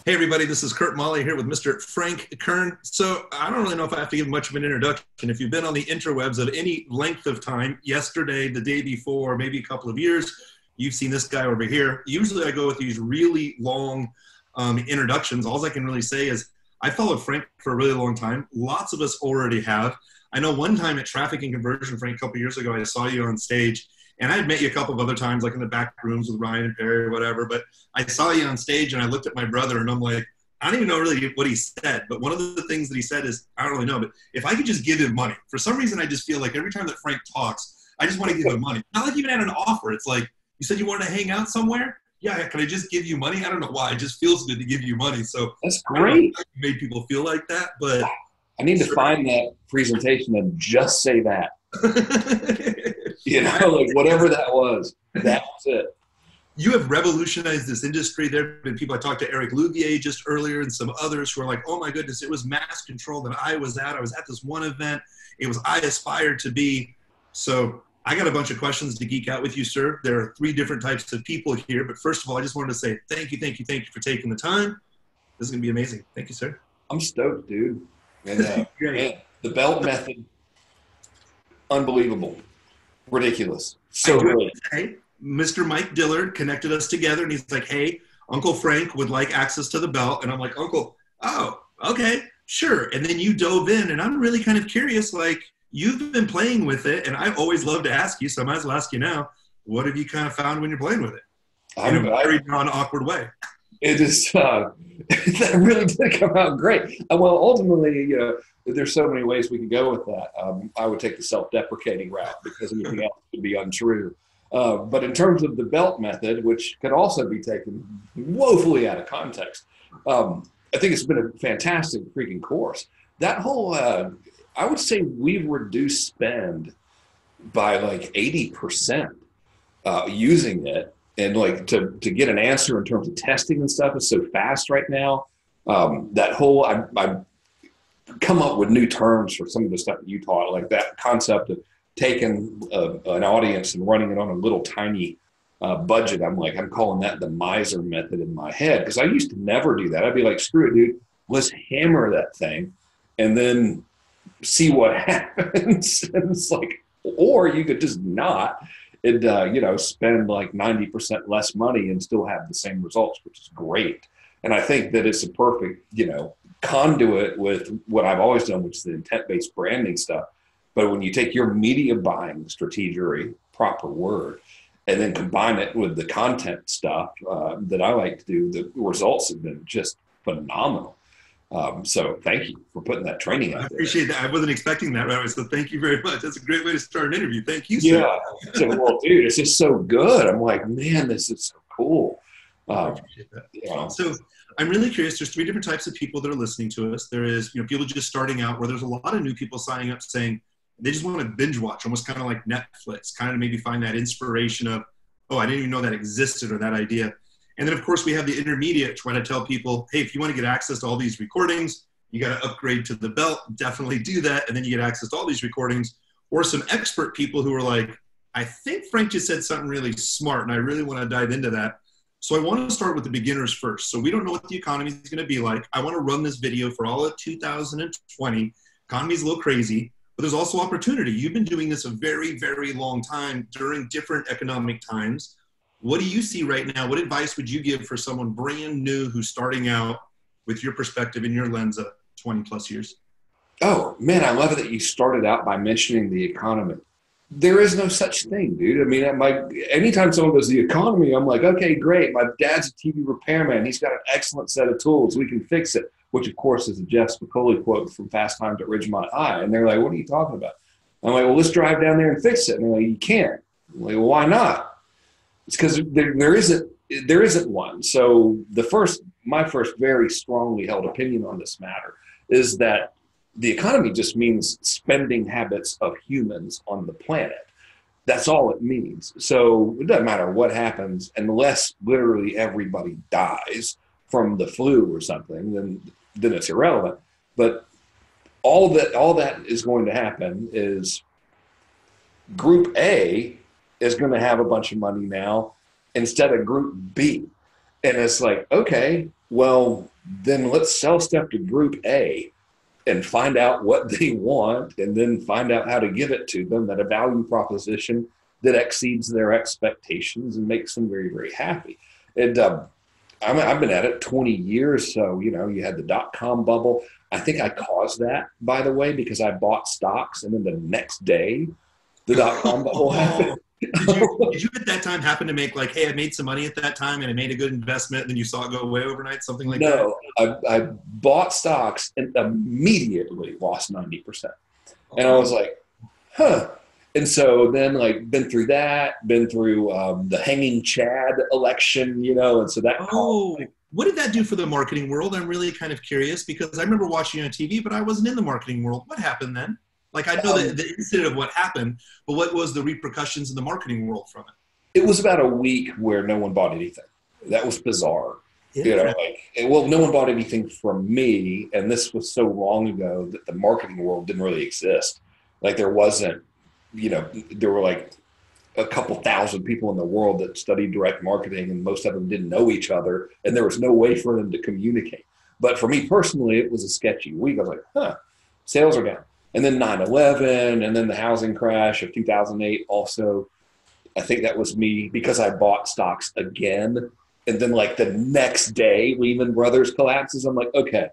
Hey everybody, this is Kurt Molly here with Mr. Frank Kern. So I don't really know if I have to give much of an introduction. If you've been on the interwebs of any length of time, yesterday, the day before, maybe a couple of years, you've seen this guy over here. Usually I go with these really long introductions. All I can really say is I followed Frank for a really long time. Lots of us already have. I know one time at Traffic and Conversion, Frank, a couple of years ago, I saw you on stage. And I had met you a couple of other times, like in the back rooms with Ryan and Perry or whatever. But I saw you on stage and I looked at my brother and I'm like, I don't even know really what he said. But one of the things that he said is, I don't really know, but if I could just give him money. For some reason, I just feel like every time that Frank talks, I just want to give him money. Not like even at an offer. It's like, you said you wanted to hang out somewhere? Yeah, can I just give you money? I don't know why. It just feels good to give you money. So that's great. I made people feel like that, but I need to find that presentation and just say that. Like whatever that was, that was it. You have revolutionized this industry. There have been people, I talked to Eric Louvier just earlier and some others who are like, oh my goodness, it was mass control that I was at. I was at this one event. It was I aspired to be. So I got a bunch of questions to geek out with you, sir. There are 3 different types of people here. But first of all, I just wanted to say thank you for taking the time. This is going to be amazing. Thank you, sir. I'm stoked, dude. And, man, the belt method, unbelievable. Ridiculous. So great. Mr. Mike Dillard connected us together, and he's like, hey, Uncle Frank would like access to the belt. And I'm like, Uncle, oh, okay, sure. And then you dove in, and I'm really kind of curious, like, you've been playing with it, and I always love to ask you, so I might as well ask you now, what have you kind of found when you're playing with it? In a very non-awkward way. It is, that really did come out great. Well, ultimately, there's so many ways we could go with that. I would take the self-deprecating route because anything else would be untrue. But in terms of the belt method, which could also be taken woefully out of context, I think it's been a fantastic freaking course. That whole, I would say we've reduced spend by like 80% using it. And like to get an answer in terms of testing and stuff is so fast right now. That whole, I've come up with new terms for some of the stuff that you taught, like that concept of taking an audience and running it on a little tiny budget. I'm calling that the miser method in my head, because I used to never do that. I'd be like, screw it, dude, let's hammer that thing and then see what happens. And it's like, or you could just not. Spend like 90% less money and still have the same results, which is great. And I think that it's a perfect, conduit with what I've always done, which is the intent-based branding stuff. But when you take your media buying strategy, proper word, and then combine it with the content stuff that I like to do, the results have been just phenomenal. So thank you for putting that training out there. I appreciate that. I wasn't expecting that right away, so thank you very much. That's a great way to start an interview. Thank you, sir. Yeah. So, well, dude, it's just so good. I'm like, man, this is so cool. I appreciate that. So I'm really curious. There's 3 different types of people that are listening to us. There is, people just starting out, where there's a lot of new people signing up saying they just want to binge watch, almost kind of like Netflix, kind of maybe find that inspiration of, oh, I didn't even know that existed, or that idea. And then, of course, we have the intermediate, trying to tell people, hey, if you want to get access to all these recordings, you got to upgrade to the belt. Definitely do that. And then you get access to all these recordings. Or some expert people who are like, I think Frank just said something really smart, and I really want to dive into that. So I want to start with the beginners first. So we don't know what the economy is going to be like. I want to run this video for all of 2020. Economy's a little crazy, but there's also opportunity. You've been doing this a very, very long time during different economic times. What do you see right now? What advice would you give for someone brand new who's starting out with your perspective and your lens of 20 plus years? Oh, man, I love it that you started out by mentioning the economy. There is no such thing, dude. I mean, anytime someone goes, the economy, I'm like, okay, great. My dad's a TV repairman. He's got an excellent set of tools. We can fix it, which, of course, is a Jeff Spicoli quote from Fast Times at Ridgemont High. And they're like, what are you talking about? I'm like, well, let's drive down there and fix it. And they're like, you can't. I'm like, well, why not? It's because there isn't one. So my first very strongly held opinion on this matter is that the economy just means spending habits of humans on the planet. That's all it means. So it doesn't matter what happens, unless literally everybody dies from the flu or something, then it's irrelevant. But all that is going to happen is Group A is going to have a bunch of money now instead of Group B. And it's like, okay, well, then let's sell stuff to group A and find out what they want, and then find out how to give it to them at a value proposition that exceeds their expectations and makes them very, very happy. And I've been at it 20 years. So, you know, you had the dot-com bubble. I think I caused that, by the way, because I bought stocks and then the next day the dot-com bubble happened. Did you at that time happen to make like, hey, I made some money at that time and I made a good investment, and then you saw it go away overnight, something like that? No, I bought stocks and immediately lost 90%. And I was like, huh. And so then, like, been through the hanging Chad election, you know, and so that. Oh, what did that do for the marketing world? I'm really kind of curious, because I remember watching it on TV, but I wasn't in the marketing world. What happened then? Like, I know the incident of what happened, but what was the repercussions in the marketing world from it? It was about a week where no one bought anything. That was bizarre. You know, like, well, no one bought anything from me, and this was so long ago that the marketing world didn't really exist. Like, there wasn't, you know, there were like a couple thousand people in the world that studied direct marketing, and most of them didn't know each other, and there was no way for them to communicate. But for me personally, it was a sketchy week. I was like, huh, sales are down. And then 9/11, and then the housing crash of 2008 also. I think that was me, because I bought stocks again. And then like the next day, Lehman Brothers collapses. I'm like, okay,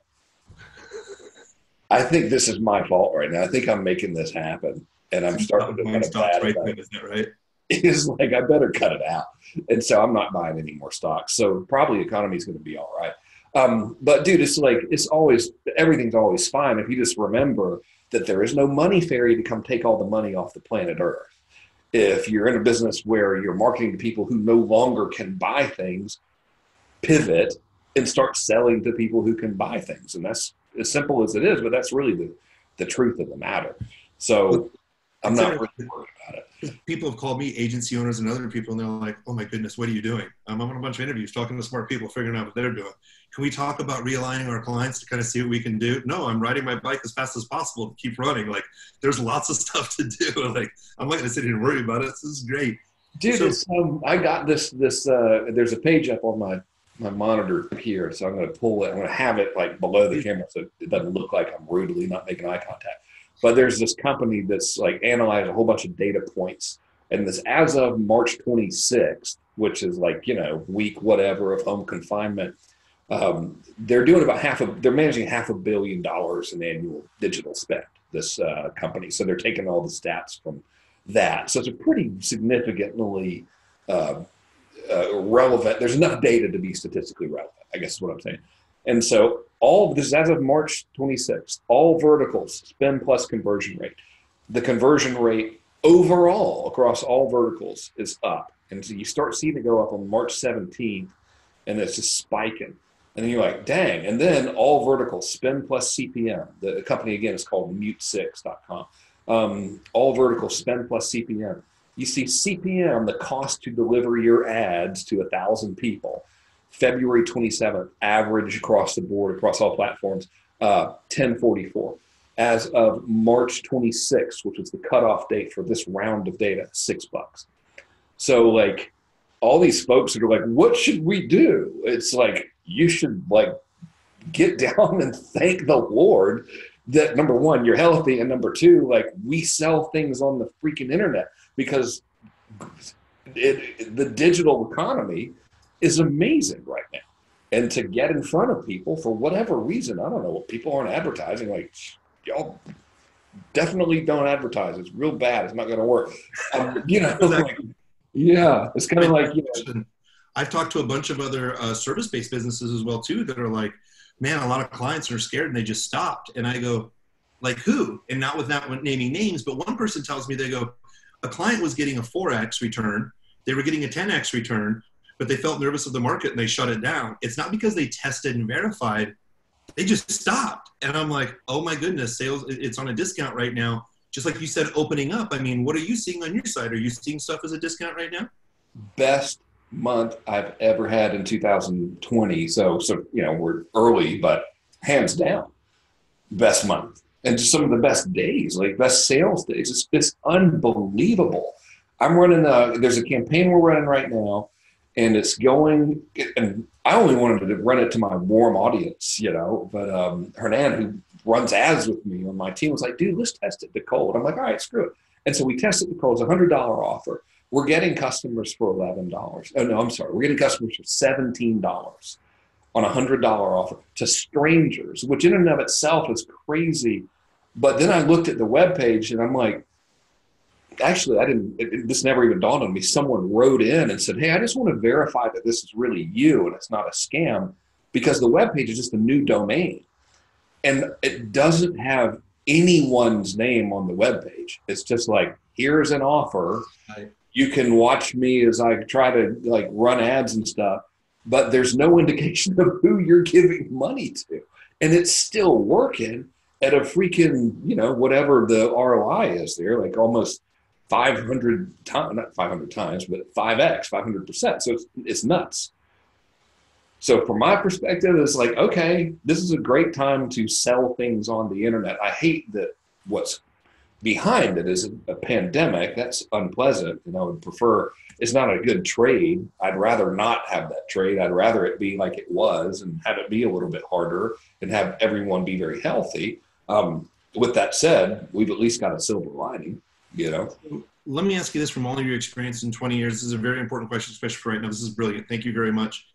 I think this is my fault right now. I think I'm making this happen. And I'm starting to kind of bad about it. Is that right? It's like, I better cut it out. And so I'm not buying any more stocks. So probably the economy is going to be all right. But dude, it's like, everything's always fine if you just remember that there is no money fairy to come take all the money off the planet Earth. If you're in a business where you're marketing to people who no longer can buy things, pivot and start selling to people who can buy things. And that's as simple as it is, but that's really the truth of the matter. So I'm not really worried about it. People have called me agency owners and other people, and they're like, oh my goodness, what are you doing? I'm on a bunch of interviews talking to smart people, figuring out what they're doing. Can we talk about realigning our clients to kind of see what we can do? No, I'm riding my bike as fast as possible to keep running. Like, there's lots of stuff to do. Like, I'm not going to sit here and worry about it. This is great. Dude, I got this, there's a page up on my monitor here. So I'm going to pull it. I'm going to have it like below the camera so it doesn't look like I'm rudely not making eye contact. But there's this company that's like analyzed a whole bunch of data points. And this, as of March 26th, which is like, you know, week whatever of home confinement, they're doing they're managing $500 million in annual digital spend, this company. So they're taking all the stats from that. So it's a pretty significantly relevant. There's enough data to be statistically relevant, I guess is what I'm saying. And so all this is as of March 26th, all verticals, spend plus conversion rate. The conversion rate overall across all verticals is up. And so you start seeing it go up on March 17th, and it's just spiking. And then you're like, dang. And then all verticals, spend plus CPM. The company, again, is called mute6.com. All verticals, spend plus CPM. You see CPM, the cost to deliver your ads to 1,000 people, February 27th, average across the board, across all platforms, 1044. As of March 26th, which was the cutoff date for this round of data, $6. So like all these folks that are like, what should we do? It's like, you should like get down and thank the Lord that, number one, you're healthy, and number two, like, we sell things on the freaking internet, because the digital economy is amazing right now. And to get in front of people for whatever reason, I don't know, people aren't advertising, like, y'all definitely don't advertise. It's real bad. It's not going to work. You know, like, yeah, it's kind of like, you know. I've talked to a bunch of other service-based businesses as well, too, that are like, man, a lot of clients are scared and they just stopped. And I go, like, who? And not without naming names, but one person tells me, they go, a client was getting a 4X return. They were getting a 10X return, but they felt nervous of the market and they shut it down. It's not because they tested and verified. They just stopped. And I'm like, oh my goodness, sales, it's on a discount right now. Just like you said, opening up. I mean, what are you seeing on your side? Are you seeing stuff as a discount right now? Best month I've ever had in 2020. So you know, we're early, but hands down, best month. And just some of the best days, like best sales days. It's unbelievable. I'm running there's a campaign we're running right now, and it's going, and I only wanted to run it to my warm audience, you know, but Hernan, who runs ads with me on my team, was like, dude, let's test it to cold. I'm like, all right, screw it. And so we tested the cold. It's $100 offer. We're getting customers for $11. Oh, no, I'm sorry. We're getting customers for $17 on a $100 offer to strangers, which in and of itself is crazy. But then I looked at the webpage and I'm like, actually, this never even dawned on me. Someone wrote in and said, hey, I just want to verify that this is really you and it's not a scam, because the webpage is just a new domain. And it doesn't have anyone's name on the webpage. It's just like, here's an offer. You can watch me as I try to like run ads and stuff, but there's no indication of who you're giving money to. And it's still working at a freaking, you know, whatever the ROI is there, like almost 500 times, not 500 times, but 5x, 500%. So it's nuts. So from my perspective, it's like, okay, this is a great time to sell things on the internet. I hate that what's behind it is a pandemic. That's unpleasant. And I would prefer, it's not a good trade. I'd rather not have that trade. I'd rather it be like it was and have it be a little bit harder and have everyone be very healthy. With that said, we've at least got a silver lining, you know? Let me ask you this, from all of your experience in 20 years. This is a very important question, especially for right now. This is brilliant. Thank you very much.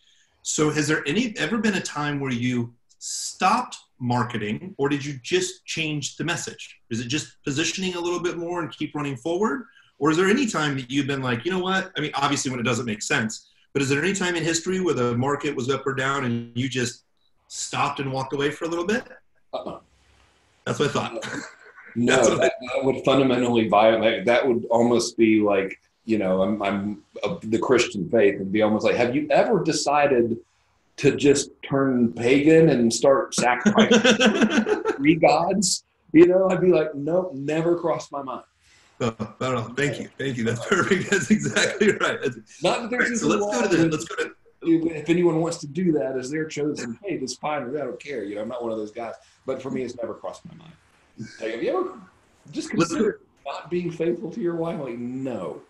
So has there ever been a time where you stopped marketing, or did you just change the message? Is it just positioning a little bit more and keep running forward? Or is there any time that you've been like, you know what? I mean, obviously when it doesn't make sense, but is there any time in history where the market was up or down and you just stopped and walked away for a little bit? That's what I thought. No, that would fundamentally violate. That would almost be like, you know, I'm of the Christian faith, and be almost like, have you ever decided to just turn pagan and start sacrificing three gods? You know, I'd be like, nope, never crossed my mind. Oh, no, thank you. That's perfect. That's exactly right. Not that there's so let's go to if anyone wants to do that as their chosen faith, it's fine. I don't care. You know, I'm not one of those guys. But for me, it's never crossed my mind. Like, have you ever just considered not being faithful to your wife? Like, no.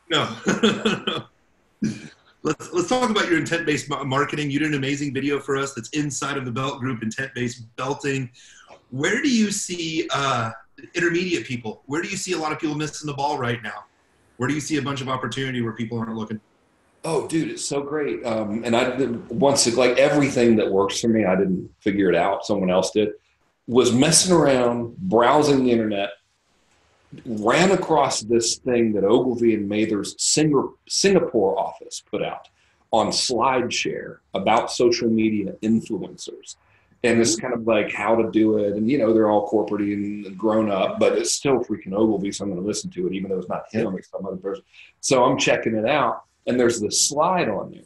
Let's talk about your intent-based marketing. You did an amazing video for us that's inside of the Belt Group, intent-based belting. Where do you see intermediate people? Where do you see a lot of people missing the ball right now? Where do you see a bunch of opportunity where people aren't looking? Oh, dude, it's so great. And like everything that works for me, I didn't figure it out. Someone else did. Was messing around, browsing the internet, ran across this thing that Ogilvy and Mather's Singapore office put out on SlideShare about social media influencers. And it's kind of like how to do it. And, you know, they're all corporate and grown up, but it's still freaking Ogilvy, so I'm going to listen to it, even though it's not him, it's some other person. So I'm checking it out, and there's this slide on there.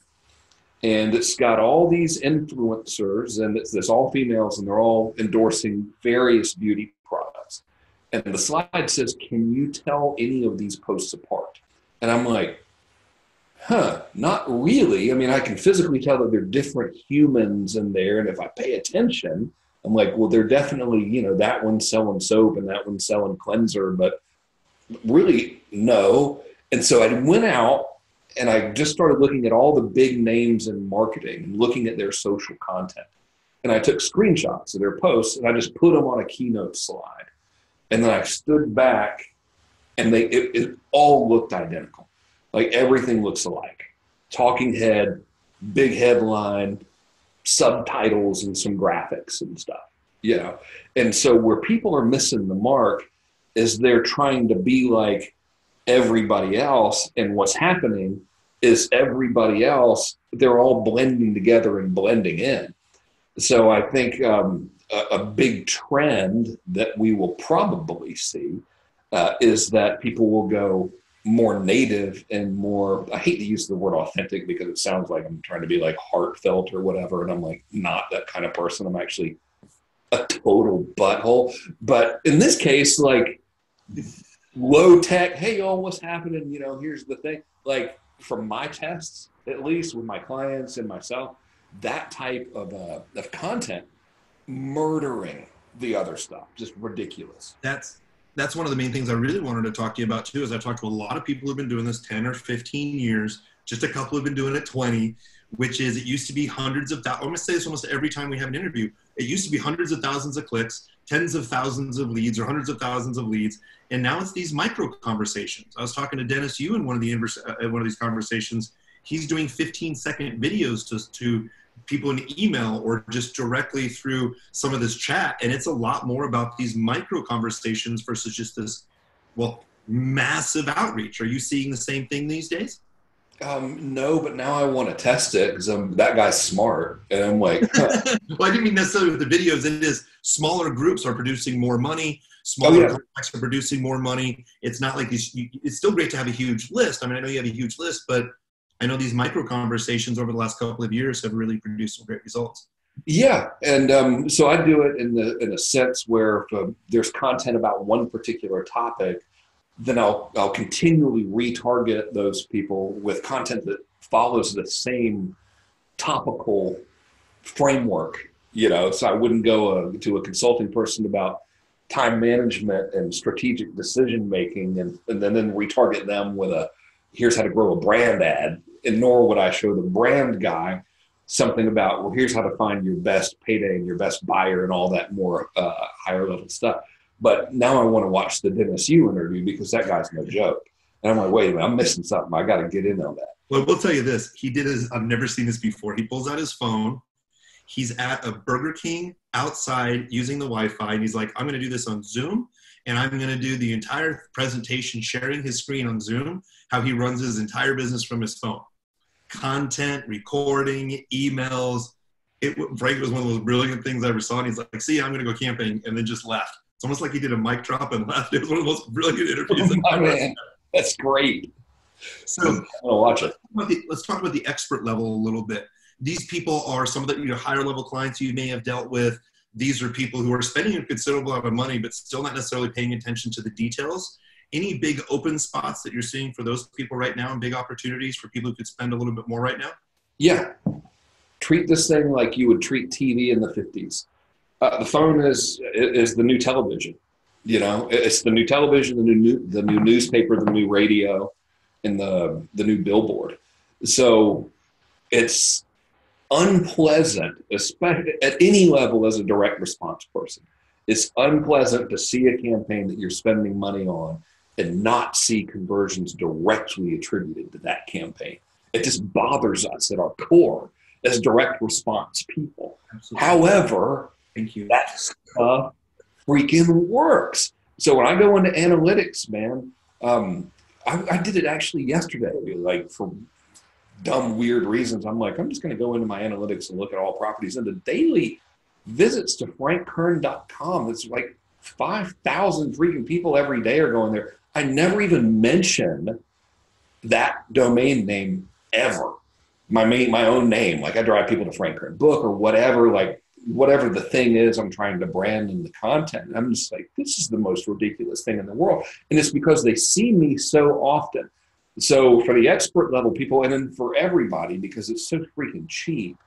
And it's got all these influencers, and it's all females, and they're all endorsing various beauty products. And the slide says, can you tell any of these posts apart? And I'm like, not really. I mean, I can physically tell that they're different humans in there. And if I pay attention, I'm like, well, they're definitely, you know, that one's selling soap and that one's selling cleanser, but really, no. And so I went out, and I just started looking at all the big names in marketing and looking at their social content. And I took screenshots of their posts, and I just put them on a Keynote slide. And then I stood back, and it all looked identical. Like everything looks alike. Talking head, big headline, subtitles, and some graphics and stuff. You know? And so where people are missing the mark is they're trying to be like everybody else, and what's happening is everybody else, they're all blending together and blending in. So I think a big trend that we will probably see is that people will go more native and more, I hate to use the word authentic because it sounds like I'm trying to be like heartfelt or whatever, and I'm like not that kind of person. I'm actually a total butthole. But in this case, like low tech, hey y'all, what's happening? You know, here's the thing. Like from my tests, at least with my clients and myself, that type of content murdering the other stuff, just ridiculous. That's one of the main things I really wanted to talk to you about too, is I've talked to a lot of people who've been doing this 10 or 15 years. Just a couple have been doing it 20, which is, it used to be hundreds of thousands. I'm going to say this almost every time we have an interview. It used to be hundreds of thousands of clicks, tens of thousands of leads, or hundreds of thousands of leads. And now it's these micro conversations. I was talking to Dennis Yu in one of these conversations. He's doing 15-second videos to people in email or just directly through some of this chat. And it's a lot more about these micro conversations versus just this, well, massive outreach. Are you seeing the same thing these days? No, but now I want to test it because that guy's smart. And I'm like, well, I didn't mean necessarily with the videos. It is smaller groups are producing more money. Smaller contacts are producing more money. It's not like these, it's still great to have a huge list. I mean, I know you have a huge list, but I know these micro conversations over the last couple of years have really produced some great results. Yeah. And so I do it in a sense where if there's content about one particular topic, then I'll continually retarget those people with content that follows the same topical framework, so I wouldn't go to a consulting person about time management and strategic decision making and then retarget them with here's how to grow a brand ad, and nor would I show the brand guy something about, well, here's how to find your best payday and your best buyer and all that more higher level stuff. But now I want to watch the Dennis Yu interview because that guy's no joke. And I'm like, wait a minute, I'm missing something. I got to get in on that. Well, we'll tell you this. I've never seen this before. He pulls out his phone. He's at a Burger King outside using the Wi-Fi. And he's like, I'm going to do this on Zoom. And I'm going to do the entire presentation, sharing his screen on Zoom, how he runs his entire business from his phone. Content, recording, emails. Frank, was one of the most brilliant things I ever saw. And he's like, see, I'm going to go camping, and then just left. It's almost like he did a mic drop and left. It was one of the most brilliant interviews. Oh, man. That's great. So I'll watch it. Let's talk about the expert level a little bit. These people are some of the higher level clients you may have dealt with. These are people who are spending a considerable amount of money, but still not necessarily paying attention to the details. Any big open spots that you're seeing for those people right now, and big opportunities for people who could spend a little bit more right now? Yeah. Treat this thing like you would treat TV in the 50s. The phone is the new television. It's the new television, the new newspaper, the new radio, and the new billboard. So it's unpleasant, especially at any level as a direct response person. It's unpleasant to see a campaign that you're spending money on and not see conversions directly attributed to that campaign. It just bothers us at our core as direct response people. Absolutely. However, thank you. That stuff freaking works. So when I go into analytics, man, I did it actually yesterday, like for dumb, weird reasons. I'm like, I'm just going to go into my analytics and look at all properties. And the daily visits to frankkern.com, it's like 5,000 freaking people every day are going there. I never even mention that domain name ever. My own name. Like I drive people to Frank Kern book or whatever, like whatever the thing is I'm trying to brand in the content. And I'm just like, this is the most ridiculous thing in the world. And it's because they see me so often. So for the expert level people, and then for everybody, because it's so freaking cheap,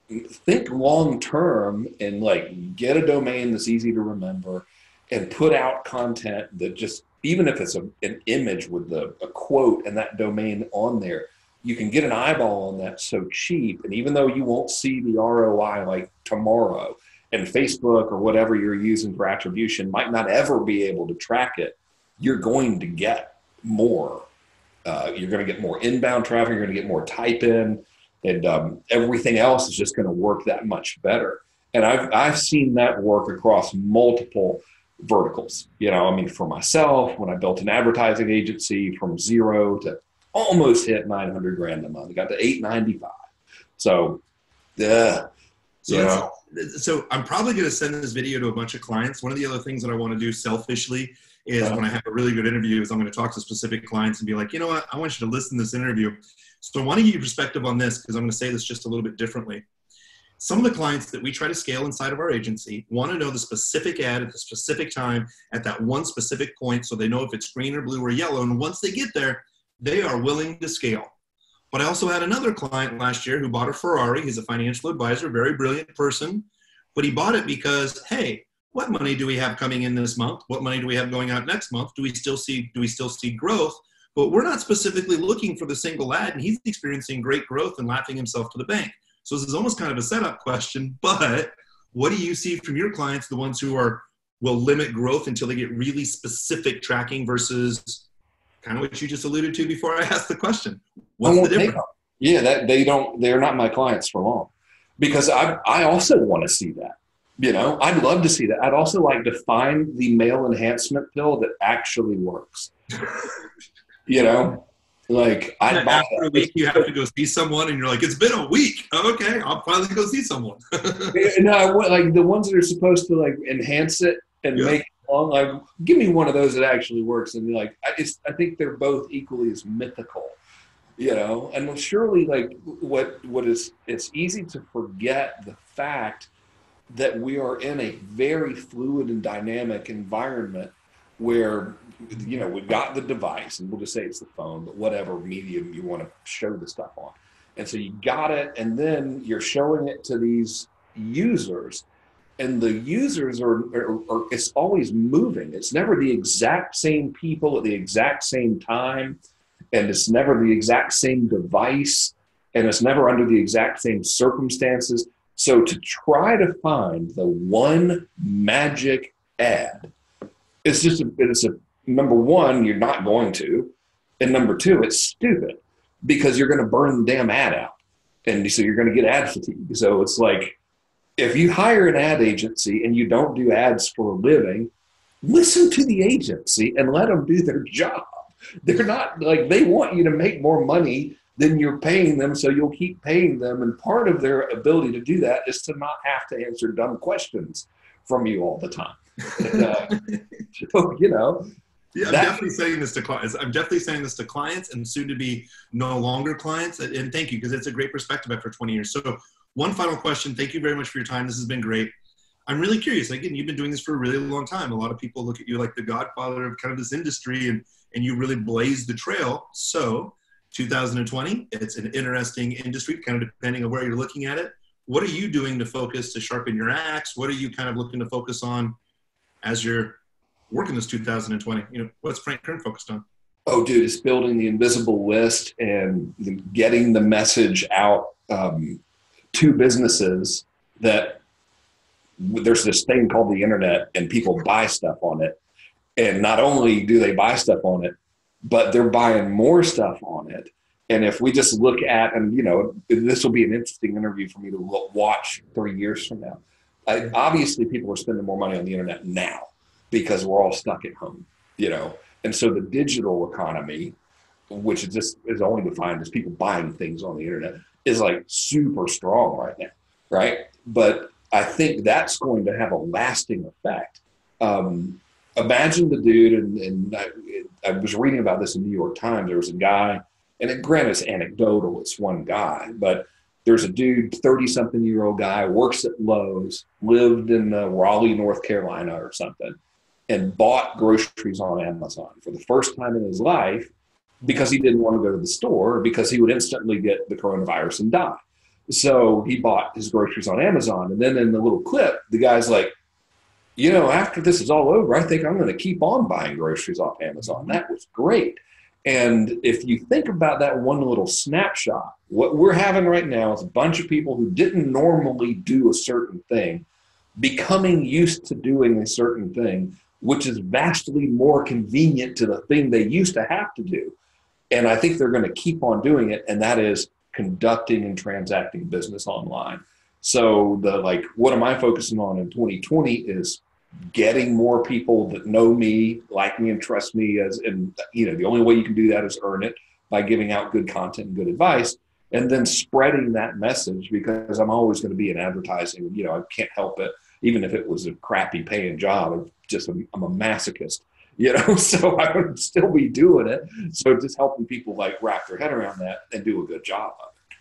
think long term and like get a domain that's easy to remember and put out content that just, even if it's an image with a quote and that domain on there, you can get an eyeball on that so cheap. And even though you won't see the ROI like tomorrow, and Facebook or whatever you're using for attribution might not ever be able to track it, you're going to get more. You're going to get more inbound traffic. You're going to get more type in, and everything else is just going to work that much better. And I've seen that work across multiple verticals. For myself, when I built an advertising agency from zero to almost hit 900 grand a month, I got to 895. So, yeah. So I'm probably going to send this video to a bunch of clients. One of the other things that I want to do selfishly is when I have a really good interview is I'm going to talk to specific clients and be like, you know what, I want you to listen to this interview. So I want to get your perspective on this because I'm going to say this just a little bit differently. Some of the clients that we try to scale inside of our agency want to know the specific ad at the specific time at that one specific point so they know if it's green or blue or yellow. And once they get there, they are willing to scale. But I also had another client last year who bought a Ferrari. He's a financial advisor, very brilliant person. But he bought it because, hey, what money do we have coming in this month? What money do we have going out next month? Do we still see growth? but we're not specifically looking for the single ad, and he's experiencing great growth and laughing himself to the bank. So this is almost kind of a setup question, but what do you see from your clients, the ones who will limit growth until they get really specific tracking versus kind of what you just alluded to before I asked the question? What's the difference? Yeah, they're not my clients for long, because I also want to see that. I'd love to see that. I'd also like to find the male enhancement pill that actually works. Like after a week you have to go see someone and you're like, it's been a week. Oh, okay, I'll finally go see someone. No, I want, like, the ones that are supposed to like enhance it and make it long. Like, give me one of those that actually works. And like, I think they're both equally as mythical. And surely, like, it's easy to forget the fact that we are in a very fluid and dynamic environment where, we've got the device, and we'll just say it's the phone, but whatever medium you want to show the stuff on. And so you got it, and then you're showing it to these users, and the users are it's always moving. It's never the exact same people at the exact same time, and it's never the exact same device, and it's never under the exact same circumstances. So to try to find the one magic ad, it's a number one, you're not going to. And number two, it's stupid, because you're going to burn the damn ad out. And so you're going to get ad fatigue. So it's like, if you hire an ad agency and you don't do ads for a living, listen to the agency and let them do their job. They're not like, they want you to make more money than you're paying them, so you'll keep paying them. And part of their ability to do that is to not have to answer dumb questions from you all the time. And, Yeah, I'm definitely saying this to clients. And soon to be no longer clients. And thank you, because it's a great perspective after 20 years. So one final question. Thank you very much for your time. This has been great. I'm really curious. Again, you've been doing this for a really long time. A lot of people look at you like the godfather of kind of this industry, and you really blazed the trail. So 2020, it's an interesting industry, kind of depending on where you're looking at it. What are you doing to focus, to sharpen your axe? What are you kind of looking to focus on as you're working this 2020? What's Frank Kern focused on? Oh, dude, it's building the invisible list and getting the message out to businesses that there's this thing called the internet, and people buy stuff on it. And not only do they buy stuff on it, but they're buying more stuff on it. And if we just look at, and this will be an interesting interview for me to watch 3 years from now. Obviously, people are spending more money on the internet now, because we're all stuck at home, And so the digital economy, which is only defined as people buying things on the internet, is like super strong right now, right? But I think that's going to have a lasting effect. Imagine the dude, and I was reading about this in the New York Times. There was a guy, and granted it's anecdotal, it's one guy, but there's a dude, 30-something-year-old guy, works at Lowe's, lived in Raleigh, North Carolina or something, and bought groceries on Amazon for the first time in his life, because he didn't want to go to the store, because he would instantly get the coronavirus and die. So he bought his groceries on Amazon. And then in the little clip, the guy's like, after this is all over, I think I'm going to keep on buying groceries off Amazon. That was great. And if you think about that one little snapshot, what we're having right now is a bunch of people who didn't normally do a certain thing becoming used to doing a certain thing, which is vastly more convenient to the thing they used to have to do. And I think they're going to keep on doing it, and that is conducting and transacting business online. So what am I focusing on in 2020 is getting more people that know me, like me, and trust me the only way you can do that is earn it by giving out good content and good advice, and then spreading that message, because I'm always going to be in advertising. I can't help it. Even if it was a crappy paying job, I'm a masochist, so I would still be doing it. So just helping people wrap their head around that and do a good job of it.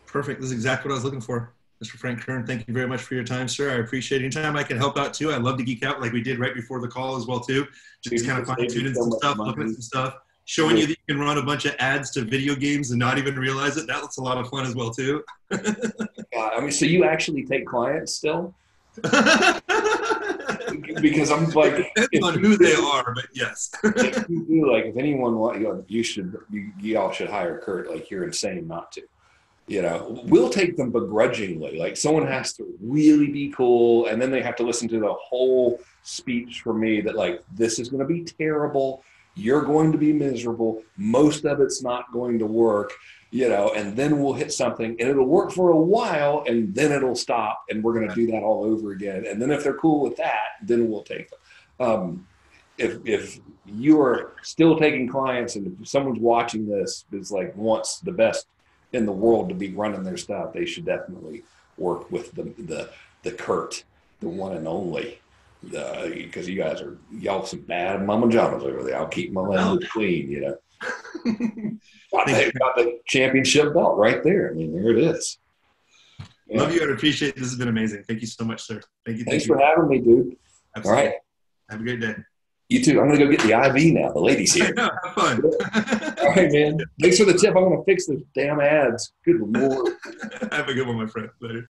Perfect. This is exactly what I was looking for. Mr. Frank Kern, thank you very much for your time, sir. I appreciate any time I can help out too. I love to geek out like we did right before the call as well too. Just kind of fine-tuning some stuff, looking at some stuff, showing you that you can run a bunch of ads to video games and not even realize it. That's a lot of fun as well too. So you actually take clients still? because I'm like, depends on who they are, but yes. If you do, like, if anyone want, y'all should hire Kurt. Like, you're insane not to. We'll take them begrudgingly. Like, someone has to really be cool, and then they have to listen to the whole speech from me that, like, this is going to be terrible. You're going to be miserable. Most of it's not going to work, and then we'll hit something, and it'll work for a while, and then it'll stop, and we're going to do that all over again. And then if they're cool with that, then we'll take them. If you are still taking clients, and if someone's watching this is like wants the best in the world to be running their stuff, they should definitely work with the Kurt, the one and only. Because y'all some bad mama jamas over there. I'll keep my language clean, got the championship belt right there. I mean, there it is. Yeah. Love you. I appreciate it. This has been amazing. Thank you so much, sir. Thank you. Thanks for having me, dude. Absolutely. All right. Have a great day. You too. I'm going to go get the IV now. The ladies here. I know, have fun. All right, man. Thanks for the tip. I'm going to fix the damn ads. Good Lord. Have a good one, my friend. Later.